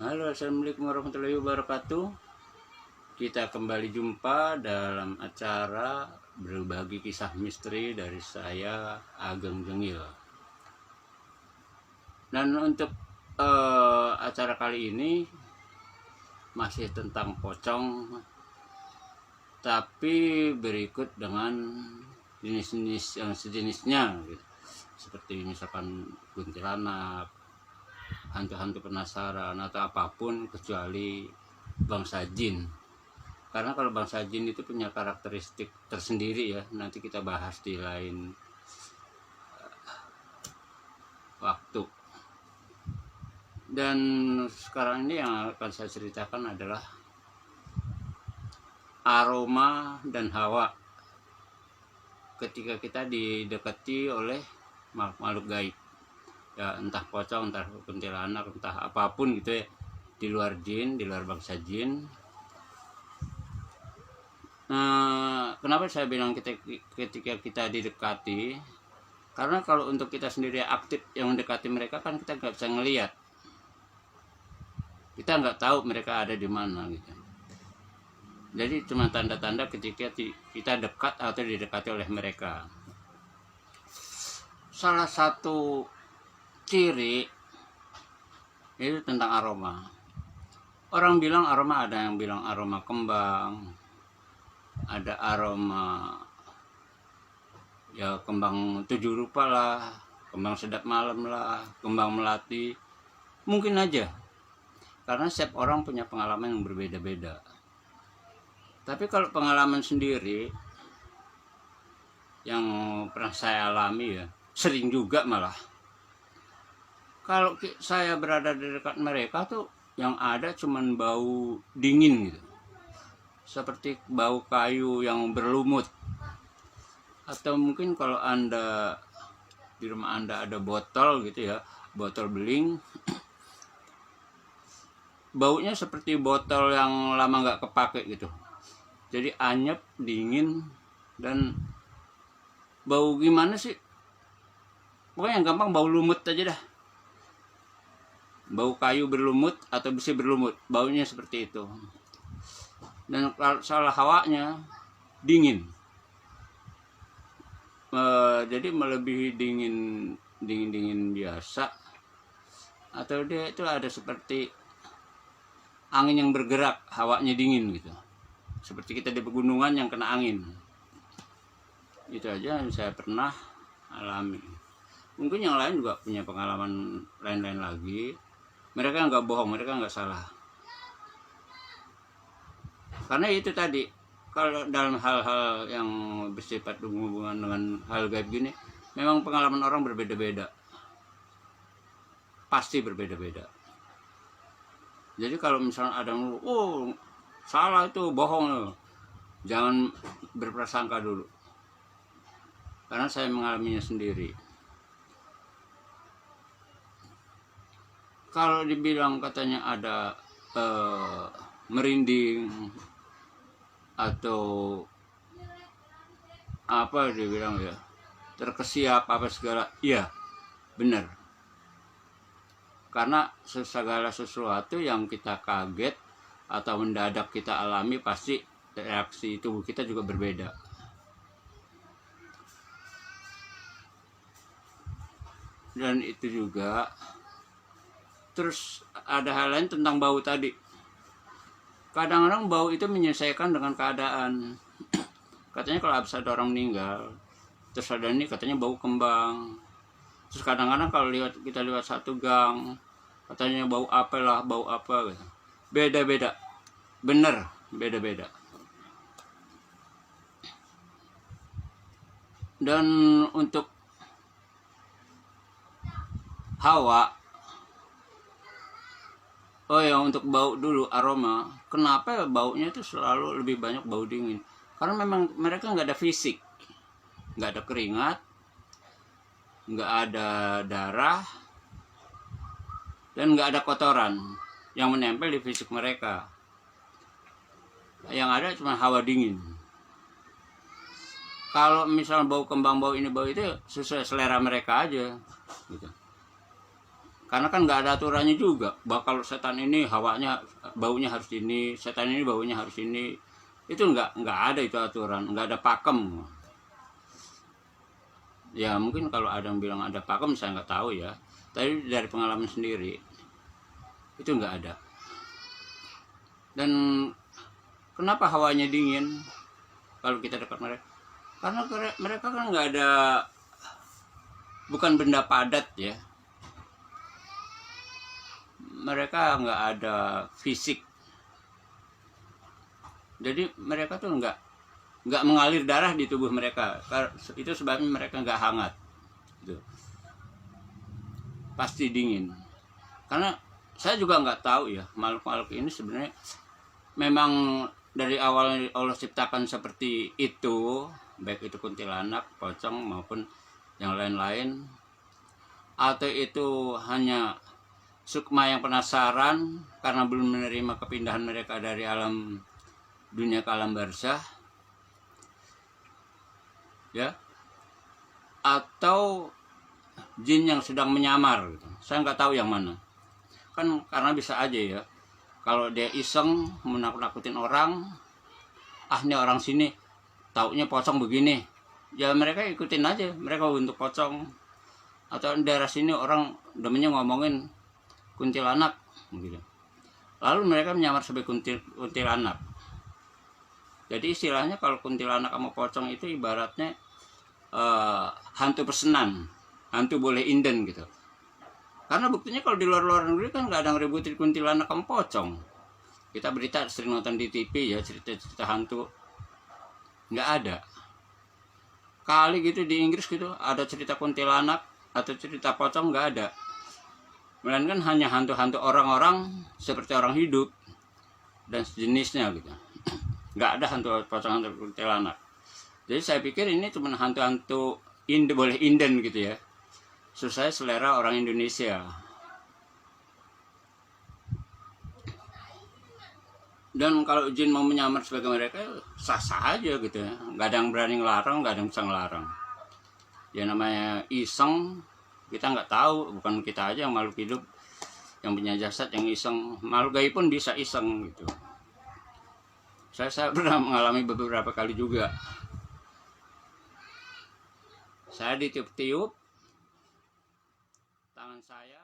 Halo, assalamualaikum warahmatullahi wabarakatuh. Kita kembali jumpa dalam acara berbagi kisah misteri dari saya, Ageng Jengil. Dan untuk acara kali ini masih tentang pocong, tapi berikut dengan jenis-jenis yang sejenisnya, gitu. Seperti misalkan kuntilanak, hantu-hantu penasaran, atau apapun kecuali bangsa jin. Karena kalau bangsa jin itu punya karakteristik tersendiri ya, nanti kita bahas di lain waktu. Dan sekarang ini yang akan saya ceritakan adalah aroma dan hawa ketika kita didekati oleh makhluk gaib, ya entah pocong, entah kuntilanak, entah apapun gitu ya, di luar jin, di luar bangsa jin. Kenapa saya bilang ketika kita didekati? Karena kalau untuk kita sendiri aktif yang mendekati mereka kan kita nggak bisa ngelihat, kita nggak tahu mereka ada di mana gitu. Jadi cuma tanda-tanda ketika kita dekat atau didekati oleh mereka. Salah satu ciri itu tentang aroma. Orang bilang aroma, ada yang bilang aroma kembang, ada aroma ya kembang 7 rupa lah, kembang sedap malam lah, kembang melati. Mungkin aja, karena setiap orang punya pengalaman yang berbeda-beda. Tapi kalau pengalaman sendiri yang pernah saya alami ya, sering juga malah, kalau saya berada di dekat mereka tuh yang ada cuman bau dingin gitu, seperti bau kayu yang berlumut. Atau mungkin kalau Anda di rumah Anda ada botol gitu ya, botol beling, baunya seperti botol yang lama nggak kepake gitu. Jadi anyep, dingin, dan bau gimana sih? Pokoknya yang gampang bau lumut aja dah. Bau kayu berlumut atau besi berlumut, baunya seperti itu. Dan kalau salah hawanya dingin, jadi melebihi dingin biasa, atau dia itu ada seperti angin yang bergerak, hawanya dingin gitu, seperti kita di pegunungan yang kena angin. Itu aja yang saya pernah alami. Mungkin yang lain juga punya pengalaman lain-lain lagi. Mereka nggak bohong, mereka nggak salah. Karena itu tadi, kalau dalam hal-hal yang bersifat hubungan dengan hal gaib gini, memang pengalaman orang berbeda-beda. Pasti berbeda-beda. Jadi kalau misalnya ada yang salah itu, bohong, jangan berprasangka dulu. Karena saya mengalaminya sendiri. Kalau dibilang katanya ada merinding atau apa dibilang ya, terkesiap apa segala, iya benar. Karena segala sesuatu yang kita kaget atau mendadak kita alami, pasti reaksi tubuh kita juga berbeda. Dan itu juga, terus ada hal lain tentang bau tadi. Kadang-kadang bau itu menyesuaikan dengan keadaan. Katanya kalau habis ada orang meninggal, terus ada ini katanya bau kembang. Terus kadang-kadang kalau kita lewat satu gang, katanya bau apalah, bau apa gitu. Beda-beda. Bener, beda-beda. Dan untuk hawa, untuk bau dulu, aroma. Kenapa baunya itu selalu lebih banyak bau dingin? Karena memang mereka nggak ada fisik, nggak ada keringat, nggak ada darah, dan nggak ada kotoran yang menempel di fisik mereka. Yang ada cuma hawa dingin. Kalau misalnya bau kembang, bau ini, bau itu, sesuai selera mereka aja gitu. Karena kan nggak ada aturannya juga. Bakal setan ini hawanya, baunya harus ini, setan ini baunya harus ini. Itu nggak ada itu aturan, nggak ada pakem. Ya mungkin kalau ada yang bilang ada pakem, saya nggak tahu ya. Tapi dari pengalaman sendiri itu nggak ada. Dan kenapa hawanya dingin kalau kita dekat mereka? Karena mereka kan nggak ada, bukan benda padat ya. Mereka nggak ada fisik, jadi mereka tuh nggak mengalir darah di tubuh mereka. Itu sebabnya mereka nggak hangat gitu. Pasti dingin. Karena saya juga nggak tahu ya, makhluk-makhluk ini sebenarnya memang dari awal Allah ciptakan seperti itu, baik itu kuntilanak, pocong maupun yang lain-lain, atau itu hanya sukma yang penasaran karena belum menerima kepindahan mereka dari alam dunia ke alam barzah, ya, atau jin yang sedang menyamar gitu. Saya nggak tahu yang mana. Kan karena bisa aja ya, kalau dia iseng menakut-nakutin orang, ini orang sini taunya pocong begini, ya mereka ikutin aja, mereka untuk pocong. Atau daerah sini orang demennya ngomongin kuntilanak gitu. Lalu mereka menyamar sebagai kuntilanak. Jadi istilahnya kalau kuntilanak sama pocong itu ibaratnya hantu pesenan, hantu boleh inden gitu. Karena buktinya kalau di luar negeri kan nggak ada yang ributin kuntilanak sama pocong. Kita berita sering nonton di TV ya, cerita-cerita hantu, nggak ada. Kali gitu di Inggris gitu ada cerita kuntilanak atau cerita pocong, nggak ada. Melainkan hanya hantu-hantu orang-orang seperti orang hidup dan sejenisnya gitu. Nggak ada hantu pocong, hantu kuntilanak. Jadi saya pikir ini cuma hantu-hantu boleh inden gitu ya. Sesuai selera orang Indonesia. Dan kalau jin mau menyamar sebagai mereka, sah-sah aja gitu ya. Nggak ada yang berani ngelarang, nggak ada yang bisa ngelarang. Ya namanya iseng, kita nggak tahu, bukan kita aja yang makhluk hidup yang punya jasad yang iseng, makhluk gaib pun bisa iseng gitu. Saya pernah mengalami beberapa kali juga. Saya ditiup-tiup tangan saya.